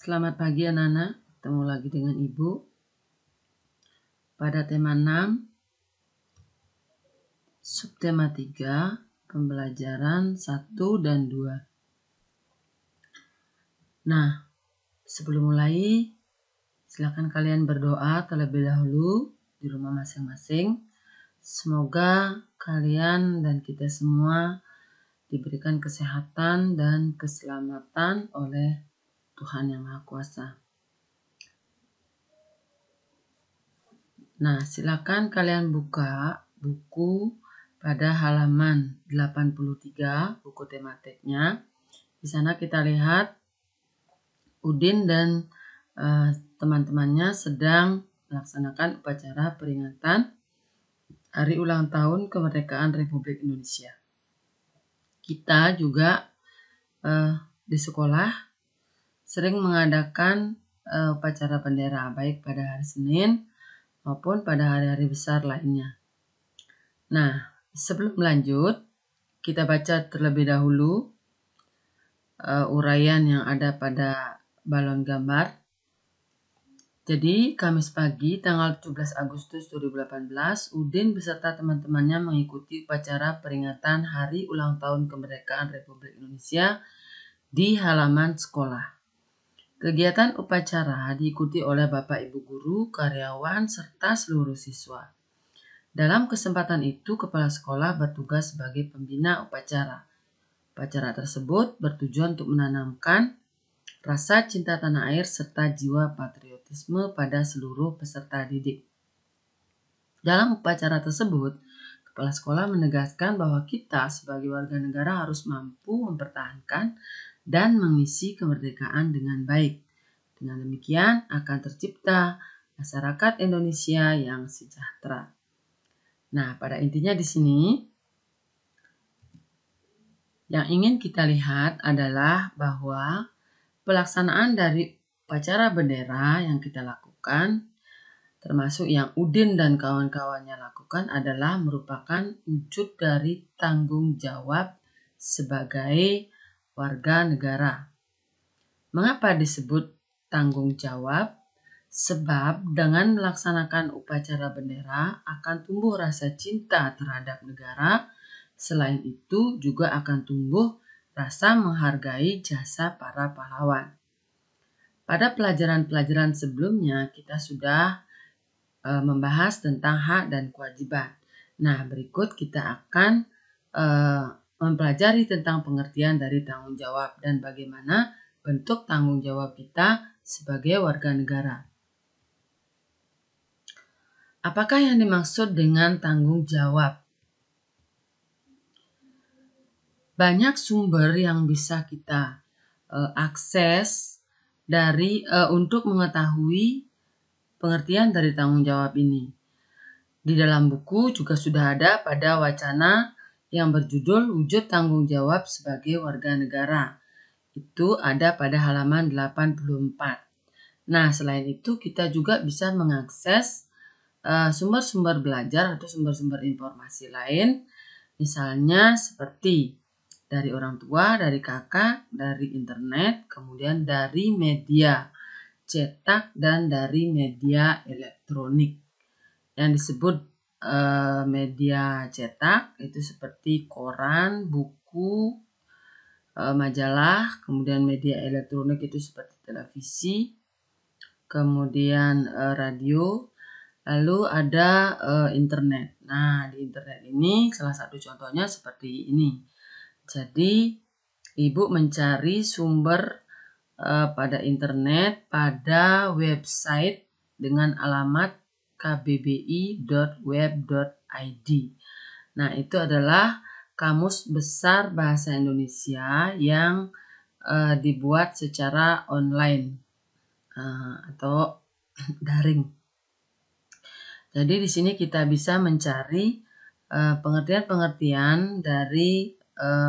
Selamat pagi anak-anak, ketemu lagi dengan Ibu pada tema 6, subtema 3, pembelajaran 1 dan 2. Nah, sebelum mulai, silakan kalian berdoa terlebih dahulu di rumah masing-masing. Semoga kalian dan kita semua diberikan kesehatan dan keselamatan oleh Tuhan Yang Maha Kuasa. Nah, silakan kalian buka buku pada halaman 83, buku tematiknya. Di sana kita lihat Udin dan teman-temannya sedang melaksanakan upacara peringatan Hari Ulang Tahun Kemerdekaan Republik Indonesia. Kita juga di sekolah sering mengadakan upacara bendera, baik pada hari Senin maupun pada hari-hari besar lainnya. Nah, sebelum lanjut, kita baca terlebih dahulu uraian yang ada pada balon gambar. Jadi, Kamis pagi tanggal 17 Agustus 2018, Udin beserta teman-temannya mengikuti upacara peringatan Hari Ulang Tahun Kemerdekaan Republik Indonesia di halaman sekolah. Kegiatan upacara diikuti oleh Bapak Ibu guru, karyawan, serta seluruh siswa. Dalam kesempatan itu, kepala sekolah bertugas sebagai pembina upacara. Upacara tersebut bertujuan untuk menanamkan rasa cinta tanah air serta jiwa patriotisme pada seluruh peserta didik. Dalam upacara tersebut, kepala sekolah menegaskan bahwa kita sebagai warga negara harus mampu mempertahankan dan mengisi kemerdekaan dengan baik. Dengan demikian akan tercipta masyarakat Indonesia yang sejahtera. Nah, pada intinya di sini yang ingin kita lihat adalah bahwa pelaksanaan dari upacara bendera yang kita lakukan, termasuk yang Udin dan kawan-kawannya lakukan, adalah merupakan wujud dari tanggung jawab sebagai warga negara. Mengapa disebut tanggung jawab? Sebab dengan melaksanakan upacara bendera akan tumbuh rasa cinta terhadap negara. Selain itu juga akan tumbuh rasa menghargai jasa para pahlawan. Pada pelajaran-pelajaran sebelumnya kita sudah membahas tentang hak dan kewajiban. Nah, berikut kita akan mempelajari tentang pengertian dari tanggung jawab dan bagaimana bentuk tanggung jawab kita sebagai warga negara. Apakah yang dimaksud dengan tanggung jawab? Banyak sumber yang bisa kita akses dari untuk mengetahui pengertian dari tanggung jawab ini. Di dalam buku juga sudah ada pada wacana yang berjudul Wujud Tanggung Jawab sebagai Warga Negara. Itu ada pada halaman 84. Nah, selain itu kita juga bisa mengakses sumber-sumber belajar atau sumber-sumber informasi lain, misalnya seperti dari orang tua, dari kakak, dari internet, kemudian dari media cetak dan dari media elektronik. Yang disebut media cetak itu seperti koran, buku, majalah, kemudian media elektronik itu seperti televisi, kemudian radio, lalu ada internet. Nah, di internet ini salah satu contohnya seperti ini. Jadi, Ibu mencari sumber pada internet pada website dengan alamat kbbi.web.id. Nah, itu adalah Kamus Besar Bahasa Indonesia yang dibuat secara online atau daring. Jadi di sini kita bisa mencari pengertian-pengertian dari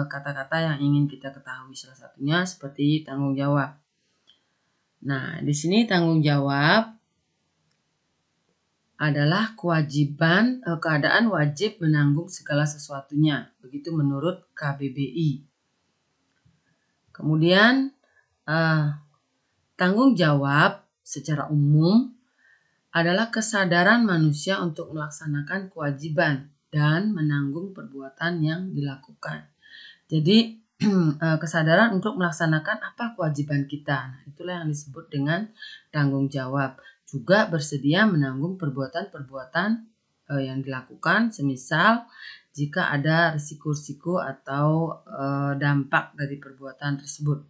kata-kata yang ingin kita ketahui. Salah satunya seperti tanggung jawab. Nah, di sini tanggung jawab adalah kewajiban, keadaan wajib menanggung segala sesuatunya. Begitu menurut KBBI. Kemudian Tanggung jawab secara umum adalah kesadaran manusia untuk melaksanakan kewajiban dan menanggung perbuatan yang dilakukan. Jadi kesadaran untuk melaksanakan apa kewajiban kita. Nah, itulah yang disebut dengan tanggung jawab. Juga bersedia menanggung perbuatan-perbuatan yang dilakukan, semisal jika ada risiko-risiko atau dampak dari perbuatan tersebut.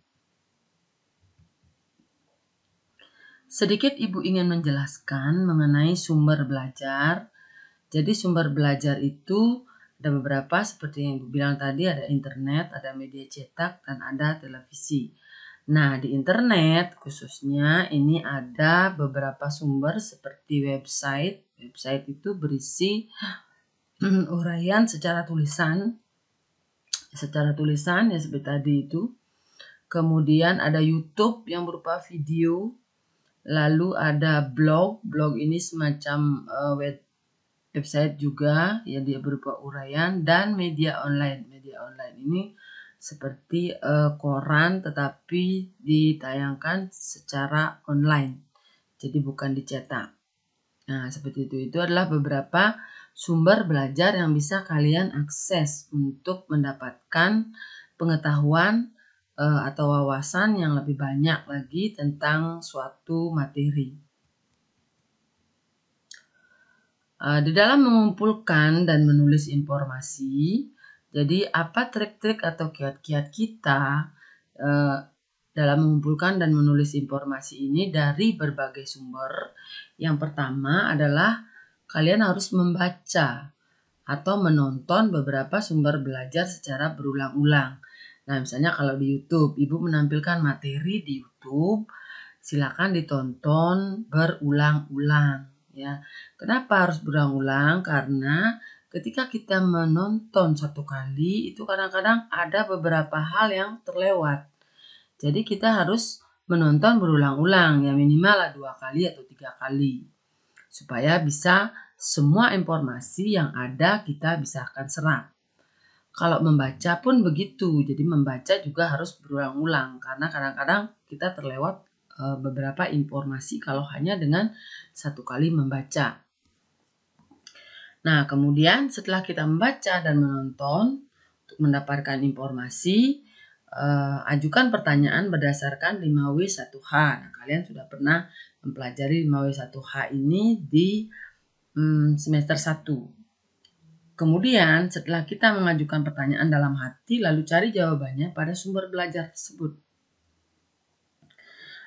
Sedikit Ibu ingin menjelaskan mengenai sumber belajar. Jadi sumber belajar itu ada beberapa, seperti yang Ibu bilang tadi, ada internet, ada media cetak, dan ada televisi. Nah, di internet khususnya ini ada beberapa sumber seperti website. Website itu berisi uraian secara tulisan ya seperti tadi itu. Kemudian ada YouTube yang berupa video. Lalu ada blog ini semacam website juga, ya dia berupa uraian, dan media online. Media online ini seperti koran tetapi ditayangkan secara online, jadi bukan dicetak. Nah, seperti itu. Itu adalah beberapa sumber belajar yang bisa kalian akses untuk mendapatkan pengetahuan atau wawasan yang lebih banyak lagi tentang suatu materi. Di dalam mengumpulkan dan menulis informasi, jadi apa trik-trik atau kiat-kiat kita dalam mengumpulkan dan menulis informasi ini dari berbagai sumber? Yang pertama adalah kalian harus membaca atau menonton beberapa sumber belajar secara berulang-ulang. Nah, misalnya kalau di YouTube, Ibu menampilkan materi di YouTube, silakan ditonton berulang-ulang. Ya, kenapa harus berulang-ulang? Karena ketika kita menonton satu kali, itu kadang-kadang ada beberapa hal yang terlewat. Jadi kita harus menonton berulang-ulang, ya minimal 2 kali atau 3 kali. Supaya bisa semua informasi yang ada kita bisa akan serap. Kalau membaca pun begitu, jadi membaca juga harus berulang-ulang karena kadang-kadang kita terlewat beberapa informasi kalau hanya dengan satu kali membaca. Nah, kemudian setelah kita membaca dan menonton untuk mendapatkan informasi, ajukan pertanyaan berdasarkan 5W1H. Nah, kalian sudah pernah mempelajari 5W1H ini di semester 1. Kemudian setelah kita mengajukan pertanyaan dalam hati, lalu cari jawabannya pada sumber belajar tersebut.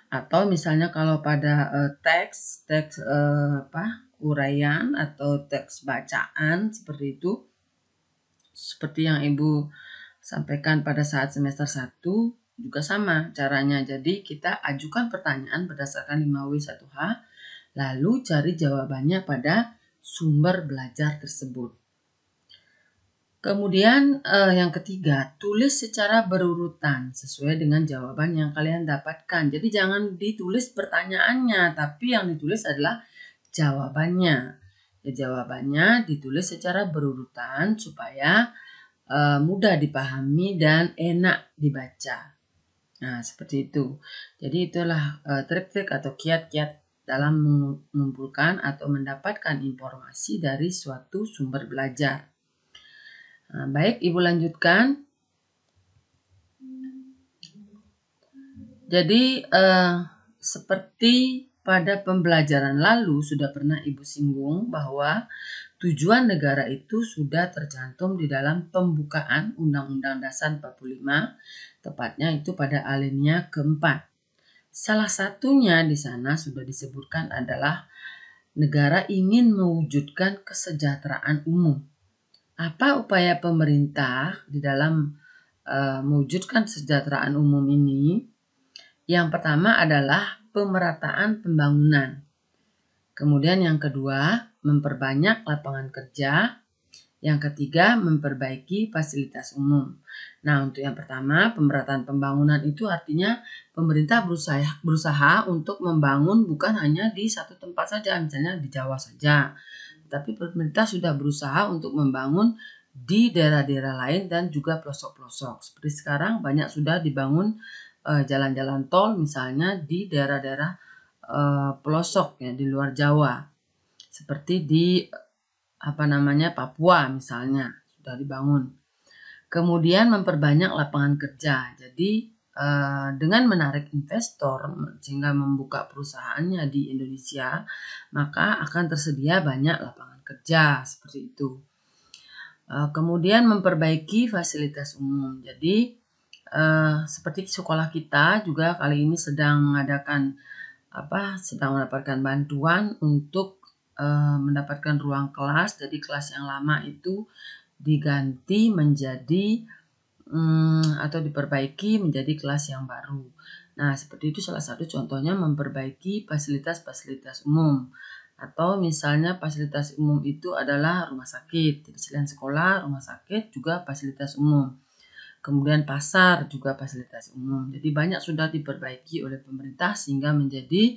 Atau misalnya kalau pada teks uraian atau teks bacaan seperti itu, seperti yang Ibu sampaikan pada saat semester 1 juga sama caranya. Jadi kita ajukan pertanyaan berdasarkan 5W1H, lalu cari jawabannya pada sumber belajar tersebut. Kemudian yang ketiga, tulis secara berurutan sesuai dengan jawaban yang kalian dapatkan. Jadi jangan ditulis pertanyaannya, tapi yang ditulis adalah jawabannya. Ya, jawabannya ditulis secara berurutan supaya mudah dipahami dan enak dibaca. Nah, seperti itu. Jadi itulah trik-trik atau kiat-kiat dalam mengumpulkan atau mendapatkan informasi dari suatu sumber belajar. Nah, baik, Ibu lanjutkan. Jadi seperti pada pembelajaran lalu sudah pernah Ibu singgung bahwa tujuan negara itu sudah tercantum di dalam pembukaan Undang-Undang Dasar 45, tepatnya itu pada alinea keempat. Salah satunya di sana sudah disebutkan adalah negara ingin mewujudkan kesejahteraan umum. Apa upaya pemerintah di dalam mewujudkan kesejahteraan umum ini? Yang pertama adalah pemerataan pembangunan. Kemudian yang kedua, memperbanyak lapangan kerja. Yang ketiga, memperbaiki fasilitas umum. Nah, untuk yang pertama, pemerataan pembangunan itu artinya pemerintah berusaha untuk membangun bukan hanya di satu tempat saja, misalnya di Jawa saja. Tapi pemerintah sudah berusaha untuk membangun di daerah-daerah lain dan juga pelosok-pelosok. Seperti sekarang banyak sudah dibangun jalan-jalan tol misalnya di daerah-daerah pelosok ya, di luar Jawa, seperti di Papua misalnya sudah dibangun. Kemudian memperbanyak lapangan kerja. Jadi dengan menarik investor sehingga membuka perusahaannya di Indonesia, maka akan tersedia banyak lapangan kerja seperti itu. Kemudian memperbaiki fasilitas umum. Jadi seperti sekolah kita juga kali ini sedang mendapatkan bantuan untuk mendapatkan ruang kelas. Jadi kelas yang lama itu diganti menjadi atau diperbaiki menjadi kelas yang baru. Nah, seperti itu salah satu contohnya memperbaiki fasilitas-fasilitas umum. Atau misalnya fasilitas umum itu adalah rumah sakit. Jadi selain sekolah, rumah sakit juga fasilitas umum. Kemudian pasar juga fasilitas umum. Jadi banyak sudah diperbaiki oleh pemerintah sehingga menjadi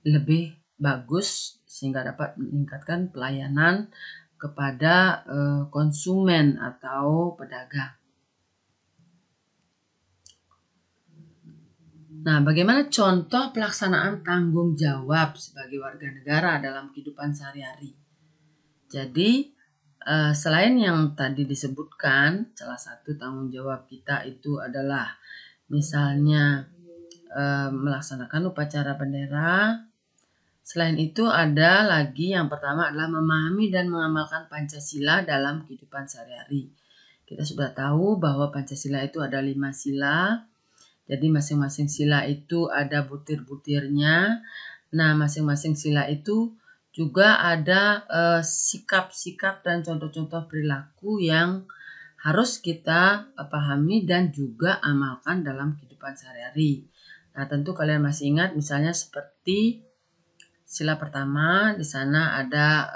lebih bagus sehingga dapat meningkatkan pelayanan kepada konsumen atau pedagang. Nah, bagaimana contoh pelaksanaan tanggung jawab sebagai warga negara dalam kehidupan sehari-hari? Jadi, selain yang tadi disebutkan, salah satu tanggung jawab kita itu adalah misalnya melaksanakan upacara bendera. Selain itu ada lagi yang pertama adalah memahami dan mengamalkan Pancasila dalam kehidupan sehari-hari. Kita sudah tahu bahwa Pancasila itu ada 5 sila. Jadi masing-masing sila itu ada butir-butirnya. Nah, masing-masing sila itu juga ada sikap-sikap dan contoh-contoh perilaku yang harus kita pahami dan juga amalkan dalam kehidupan sehari-hari. Nah, tentu kalian masih ingat misalnya seperti sila pertama, di sana ada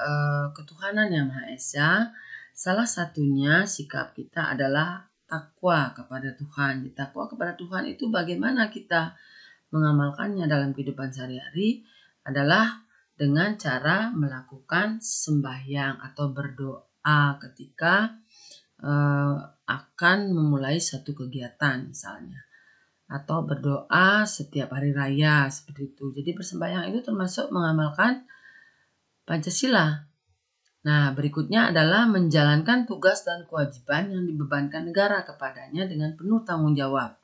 ketuhanan yang Maha Esa. Salah satunya sikap kita adalah takwa kepada Tuhan. Takwa kepada Tuhan itu bagaimana kita mengamalkannya dalam kehidupan sehari-hari adalah dengan cara melakukan sembahyang atau berdoa ketika akan memulai satu kegiatan misalnya. Atau berdoa setiap hari raya seperti itu. Jadi bersembahyang itu termasuk mengamalkan Pancasila. Nah, berikutnya adalah menjalankan tugas dan kewajiban yang dibebankan negara kepadanya dengan penuh tanggung jawab.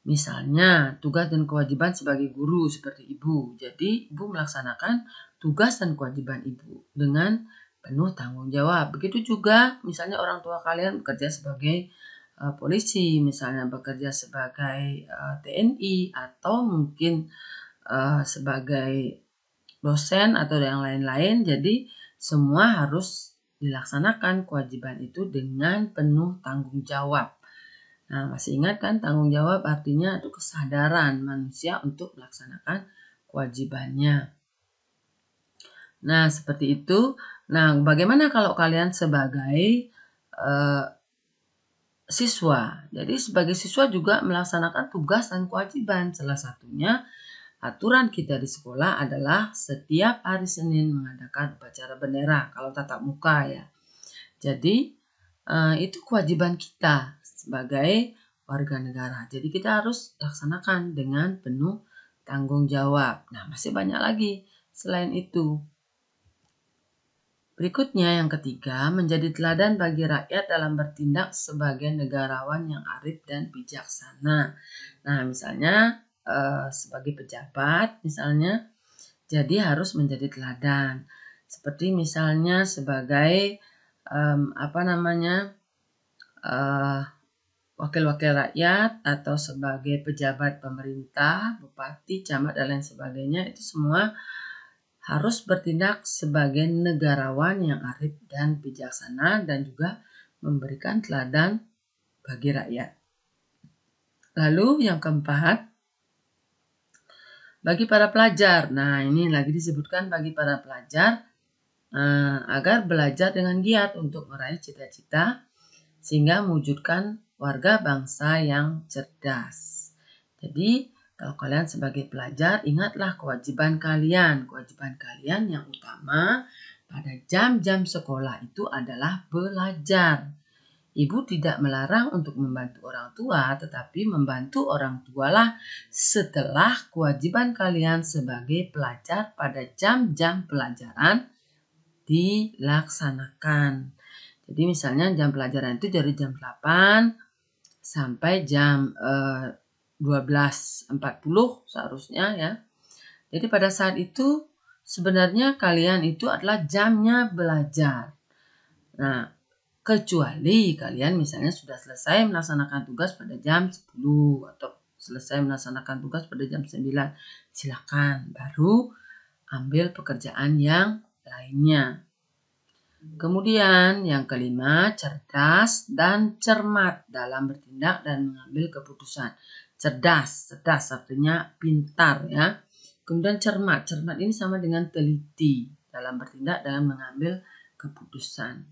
Misalnya, tugas dan kewajiban sebagai guru seperti ibu. Jadi, ibu melaksanakan tugas dan kewajiban ibu dengan penuh tanggung jawab. Begitu juga misalnya orang tua kalian bekerja sebagai polisi, misalnya bekerja sebagai TNI atau mungkin sebagai dosen atau yang lain-lain. Jadi semua harus dilaksanakan kewajiban itu dengan penuh tanggung jawab. Nah, masih ingat kan tanggung jawab artinya itu kesadaran manusia untuk melaksanakan kewajibannya. Nah, seperti itu. Nah, bagaimana kalau kalian sebagai siswa? Jadi sebagai siswa juga melaksanakan tugas dan kewajiban. Salah satunya aturan kita di sekolah adalah setiap hari Senin mengadakan upacara bendera kalau tatap muka ya. Jadi itu kewajiban kita sebagai warga negara. Jadi kita harus laksanakan dengan penuh tanggung jawab. Nah, masih banyak lagi selain itu. Berikutnya yang ketiga, menjadi teladan bagi rakyat dalam bertindak sebagai negarawan yang arif dan bijaksana. Nah, misalnya sebagai pejabat misalnya, jadi harus menjadi teladan. Seperti misalnya sebagai wakil-wakil rakyat atau sebagai pejabat pemerintah, bupati, camat dan lain sebagainya, itu semua harus bertindak sebagai negarawan yang arif dan bijaksana dan juga memberikan teladan bagi rakyat. Lalu yang keempat, bagi para pelajar. Nah, ini lagi disebutkan bagi para pelajar agar belajar dengan giat untuk meraih cita-cita sehingga mewujudkan warga bangsa yang cerdas. Jadi, kalau kalian sebagai pelajar, ingatlah kewajiban kalian. Kewajiban kalian yang utama pada jam-jam sekolah itu adalah belajar. Ibu tidak melarang untuk membantu orang tua, tetapi membantu orang tualah setelah kewajiban kalian sebagai pelajar pada jam-jam pelajaran dilaksanakan. Jadi misalnya jam pelajaran itu dari jam 8 sampai jam 12.40 seharusnya ya. Jadi pada saat itu sebenarnya kalian itu adalah jamnya belajar. Nah, kecuali kalian misalnya sudah selesai melaksanakan tugas pada jam 10 atau selesai melaksanakan tugas pada jam 9. Silakan baru ambil pekerjaan yang lainnya. Kemudian yang kelima, cerdas dan cermat dalam bertindak dan mengambil keputusan. Cerdas artinya pintar ya. Kemudian cermat ini sama dengan teliti dalam bertindak dan mengambil keputusan.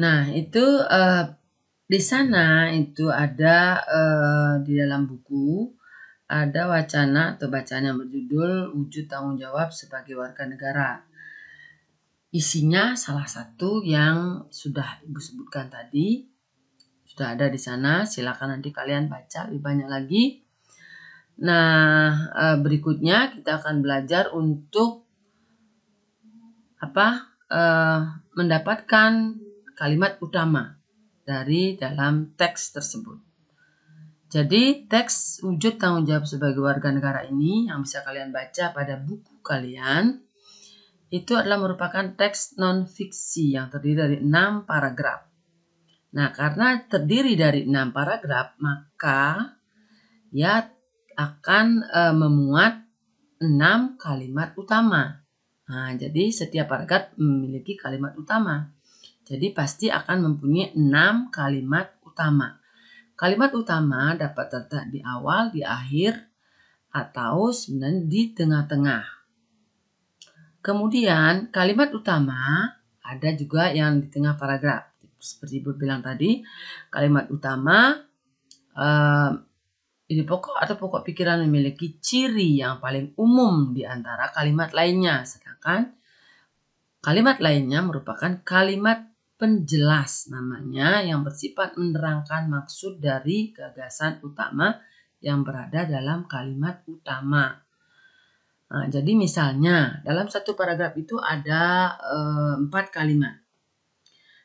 Nah, itu di sana itu ada di dalam buku ada wacana atau bacaan yang berjudul Wujud Tanggung Jawab sebagai Warga Negara. Isinya salah satu yang sudah Ibu sebutkan tadi, sudah ada di sana. Silakan nanti kalian baca lebih banyak lagi. Nah, berikutnya kita akan belajar untuk mendapatkan kalimat utama dari dalam teks tersebut. Jadi teks wujud tanggung jawab sebagai warga negara ini yang bisa kalian baca pada buku kalian itu adalah merupakan teks non-fiksi yang terdiri dari 6 paragraf. Nah, karena terdiri dari 6 paragraf, maka ya akan memuat 6 kalimat utama. Nah, jadi setiap paragraf memiliki kalimat utama. Jadi pasti akan mempunyai 6 kalimat utama. Kalimat utama dapat terletak di awal, di akhir, atau sebenarnya di tengah-tengah. Kemudian kalimat utama ada juga yang di tengah paragraf. Seperti Ibu bilang tadi, kalimat utama ide pokok atau pokok pikiran memiliki ciri yang paling umum di antara kalimat lainnya. Sedangkan kalimat lainnya merupakan kalimat penjelas namanya yang bersifat menerangkan maksud dari gagasan utama yang berada dalam kalimat utama. Nah, jadi misalnya dalam satu paragraf itu ada 4 kalimat.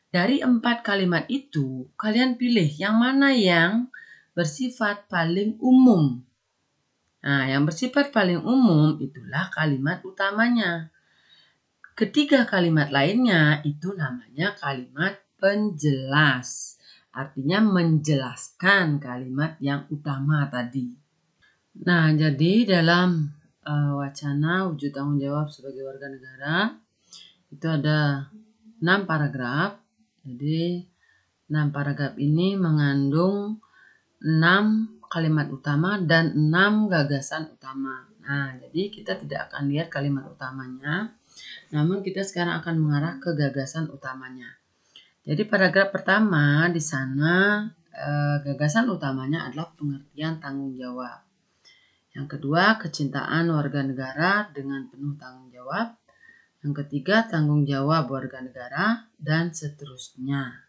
Dari 4 kalimat itu kalian pilih yang mana yang bersifat paling umum. Nah, yang bersifat paling umum itulah kalimat utamanya. Ketiga kalimat lainnya itu namanya kalimat penjelas. Artinya menjelaskan kalimat yang utama tadi. Nah, jadi dalam wacana wujud tanggung jawab sebagai warga negara itu ada 6 paragraf. Jadi 6 paragraf ini mengandung 6 kalimat utama dan 6 gagasan utama. Nah, jadi kita tidak akan lihat kalimat utamanya. Namun kita sekarang akan mengarah ke gagasan utamanya. Jadi paragraf pertama di sana gagasan utamanya adalah pengertian tanggung jawab. Yang kedua, kecintaan warga negara dengan penuh tanggung jawab. Yang ketiga, tanggung jawab warga negara dan seterusnya.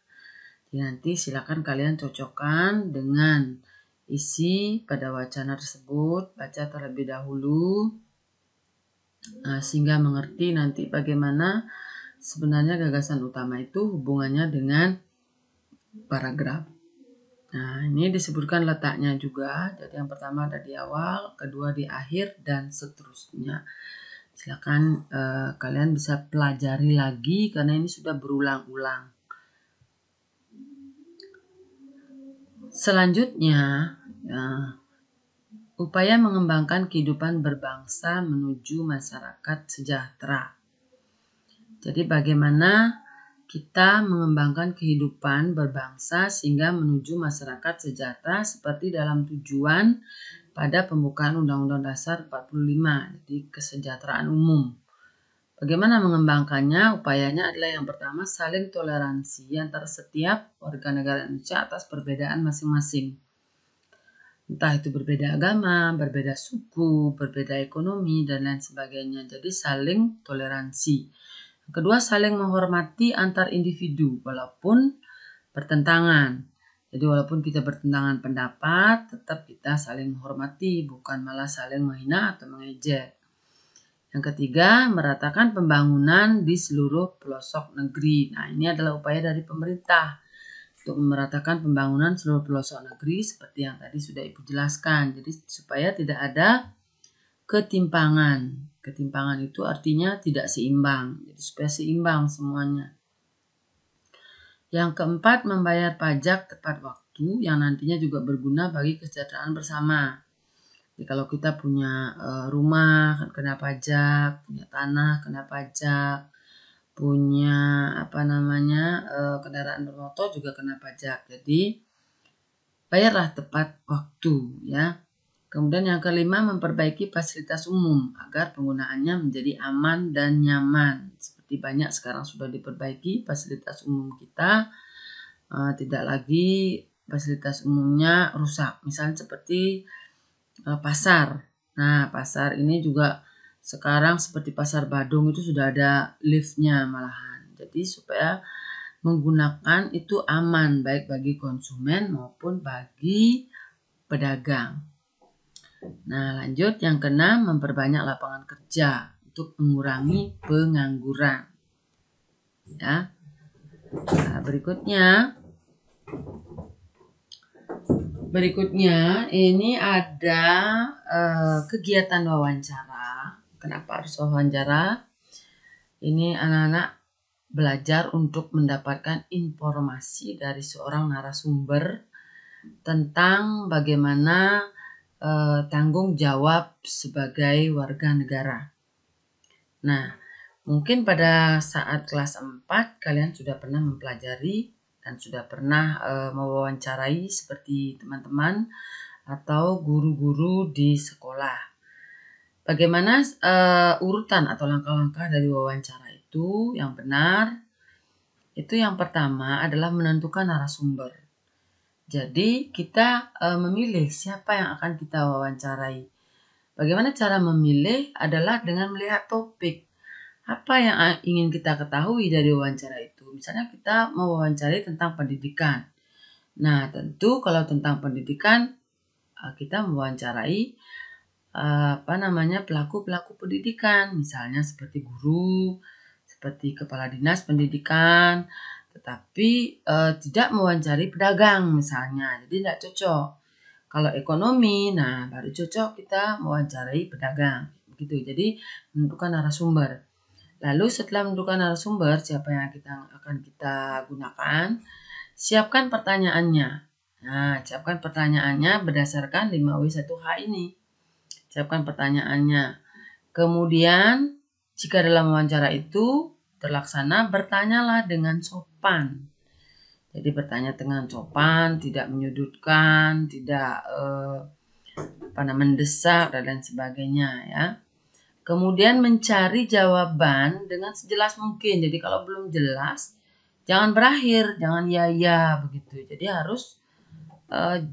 Jadi nanti silakan kalian cocokkan dengan isi pada wacana tersebut, baca terlebih dahulu. Sehingga mengerti nanti bagaimana sebenarnya gagasan utama itu hubungannya dengan paragraf. Nah, ini disebutkan letaknya juga. Jadi yang pertama ada di awal, kedua di akhir, dan seterusnya. Silakan kalian bisa pelajari lagi karena ini sudah berulang-ulang. Selanjutnya, upaya mengembangkan kehidupan berbangsa menuju masyarakat sejahtera. Jadi bagaimana kita mengembangkan kehidupan berbangsa sehingga menuju masyarakat sejahtera seperti dalam tujuan pada pembukaan Undang-Undang Dasar 45, jadi kesejahteraan umum. Bagaimana mengembangkannya? Upayanya adalah yang pertama saling toleransi antara setiap warga negara Indonesia atas perbedaan masing-masing. Entah itu berbeda agama, berbeda suku, berbeda ekonomi, dan lain sebagainya. Jadi saling toleransi. Kedua, saling menghormati antar individu walaupun bertentangan. Jadi walaupun kita bertentangan pendapat, tetap kita saling menghormati, bukan malah saling menghina atau mengejek. Yang ketiga, meratakan pembangunan di seluruh pelosok negeri. Nah, ini adalah upaya dari pemerintah untuk meratakan pembangunan seluruh pelosok negeri seperti yang tadi sudah Ibu jelaskan. Jadi supaya tidak ada ketimpangan. Ketimpangan itu artinya tidak seimbang. Jadi supaya seimbang semuanya. Yang keempat, membayar pajak tepat waktu yang nantinya juga berguna bagi kesejahteraan bersama. Jadi kalau kita punya rumah kena pajak, punya tanah kena pajak, punya kendaraan bermotor juga kena pajak. Jadi bayarlah tepat waktu ya. Kemudian yang kelima, memperbaiki fasilitas umum agar penggunaannya menjadi aman dan nyaman. Seperti banyak sekarang sudah diperbaiki fasilitas umum kita, tidak lagi fasilitas umumnya rusak. Misalnya seperti pasar. Nah, pasar ini juga sekarang seperti pasar Badung itu sudah ada liftnya malahan. Jadi supaya menggunakan itu aman baik bagi konsumen maupun bagi pedagang. Nah, lanjut yang keenam, memperbanyak lapangan kerja untuk mengurangi pengangguran. Ya. Nah, Berikutnya ini ada kegiatan wawancara. Kenapa harus wawancara? Ini anak-anak belajar untuk mendapatkan informasi dari seorang narasumber tentang bagaimana tanggung jawab sebagai warga negara. Nah, mungkin pada saat kelas 4 kalian sudah pernah mempelajari dan sudah pernah mewawancarai seperti teman-teman atau guru-guru di sekolah. Bagaimana urutan atau langkah-langkah dari wawancara itu yang benar? Itu yang pertama adalah menentukan narasumber. Jadi kita memilih siapa yang akan kita wawancarai. Bagaimana cara memilih adalah dengan melihat topik. Apa yang ingin kita ketahui dari wawancara itu? Misalnya kita mau wawancari tentang pendidikan. Nah, tentu kalau tentang pendidikan kita mewawancarai pelaku-pelaku pendidikan, misalnya seperti guru, seperti kepala dinas pendidikan, tetapi tidak mewawancari pedagang misalnya. Jadi tidak cocok. Kalau ekonomi, nah baru cocok kita mewawancarai pedagang. Begitu. Jadi menentukan narasumber. Lalu setelah menentukan narasumber, siapa yang akan kita gunakan, siapkan pertanyaannya. Nah, siapkan pertanyaannya berdasarkan 5W1H ini. Siapkan pertanyaannya. Kemudian, jika dalam wawancara itu terlaksana, bertanyalah dengan sopan. Jadi bertanya dengan sopan, tidak menyudutkan, tidak mendesak dan lain sebagainya ya. Kemudian mencari jawaban dengan sejelas mungkin. Jadi kalau belum jelas, jangan berakhir, jangan ya begitu. Jadi harus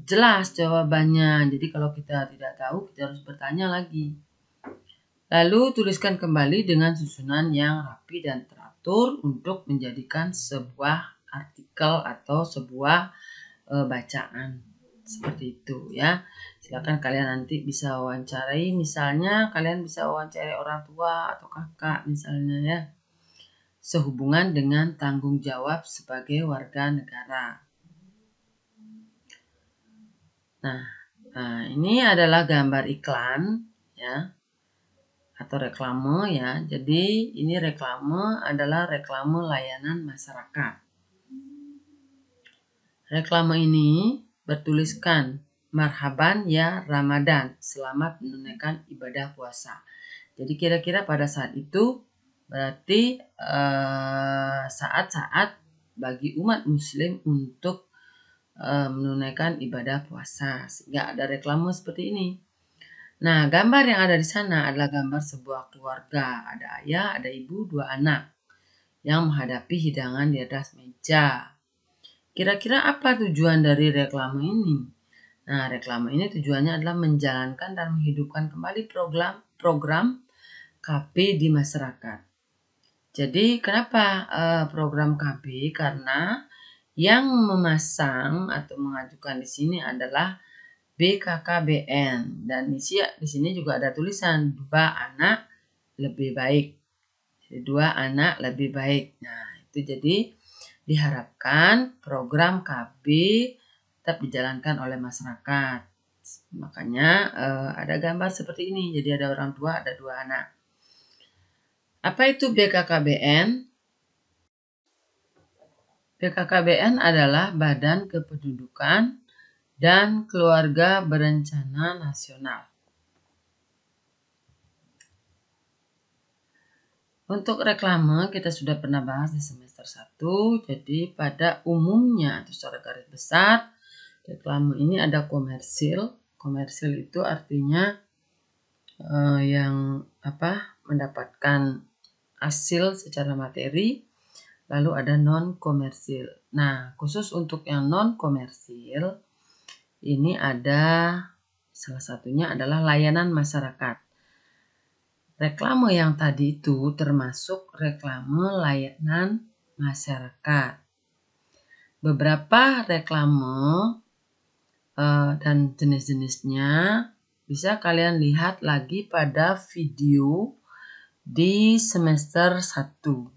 jelas jawabannya. Jadi kalau kita tidak tahu, kita harus bertanya lagi. Lalu tuliskan kembali dengan susunan yang rapi dan teratur untuk menjadikan sebuah artikel atau sebuah bacaan. Seperti itu ya. Silakan kalian nanti bisa wawancarai, misalnya kalian bisa wawancarai orang tua atau kakak misalnya ya, sehubungan dengan tanggung jawab sebagai warga negara. Nah, ini adalah gambar iklan ya atau reklame ya. Jadi ini reklame adalah reklame layanan masyarakat. Reklame ini bertuliskan marhaban ya Ramadan, selamat menunaikan ibadah puasa. Jadi kira-kira pada saat itu berarti saat-saat bagi umat muslim untuk menunaikan ibadah puasa. Sehingga ada reklame seperti ini. Nah, gambar yang ada di sana adalah gambar sebuah keluarga. Ada ayah, ada ibu, 2 anak yang menghadapi hidangan di atas meja. Kira-kira apa tujuan dari reklame ini? Nah, reklame ini tujuannya adalah menjalankan dan menghidupkan kembali program KP di masyarakat. Jadi kenapa program KB? Karena yang memasang atau mengajukan di sini adalah BKKBN, dan di sini juga ada tulisan 2 anak lebih baik. Jadi 2 anak lebih baik. Nah, itu jadi diharapkan program KB tetap dijalankan oleh masyarakat. Makanya ada gambar seperti ini. Jadi ada orang tua, ada 2 anak. Apa itu BKKBN? BKKBN adalah Badan Kependudukan dan Keluarga Berencana Nasional. Untuk reklame kita sudah pernah bahas di semester 1. Jadi pada umumnya atau secara garis besar, reklame ini ada komersil. Komersil itu artinya yang mendapatkan hasil secara materi. Lalu ada non komersil. Nah, khusus untuk yang non komersil ini ada salah satunya adalah layanan masyarakat. Reklame yang tadi itu termasuk reklame layanan masyarakat. Beberapa reklame dan jenis-jenisnya bisa kalian lihat lagi pada video di semester 1.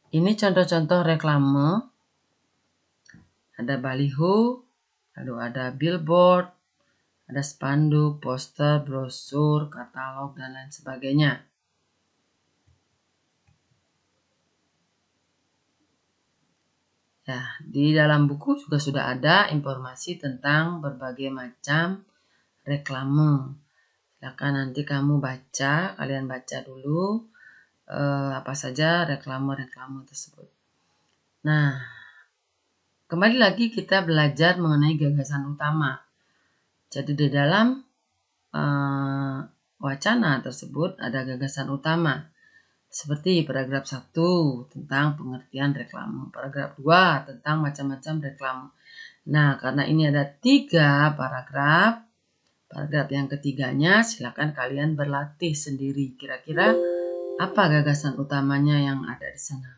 Ini contoh-contoh reklame. Ada baliho, lalu ada billboard, ada spanduk, poster, brosur, katalog, dan lain sebagainya. Ya, di dalam buku juga sudah ada informasi tentang berbagai macam reklame. Silakan nanti kalian baca dulu apa saja reklame-reklame tersebut. Nah, kembali lagi kita belajar mengenai gagasan utama. Jadi di dalam wacana tersebut ada gagasan utama. Seperti paragraf 1 tentang pengertian reklame, paragraf 2 tentang macam-macam reklame. Nah, karena ini ada 3 paragraf yang ketiganya silakan kalian berlatih sendiri. Kira-kira apa gagasan utamanya yang ada di sana?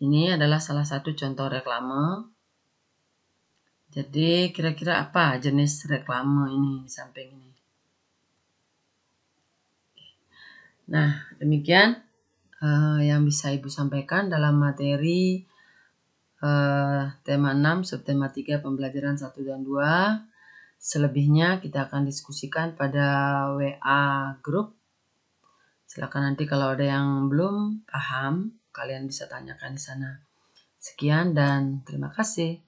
Ini adalah salah satu contoh reklame. Jadi kira-kira apa jenis reklame ini di samping ini? Nah, demikian yang bisa Ibu sampaikan dalam materi tema 6, subtema 3 pembelajaran 1 dan 2. Selebihnya kita akan diskusikan pada WA grup. Silakan nanti kalau ada yang belum paham, kalian bisa tanyakan di sana. Sekian dan terima kasih.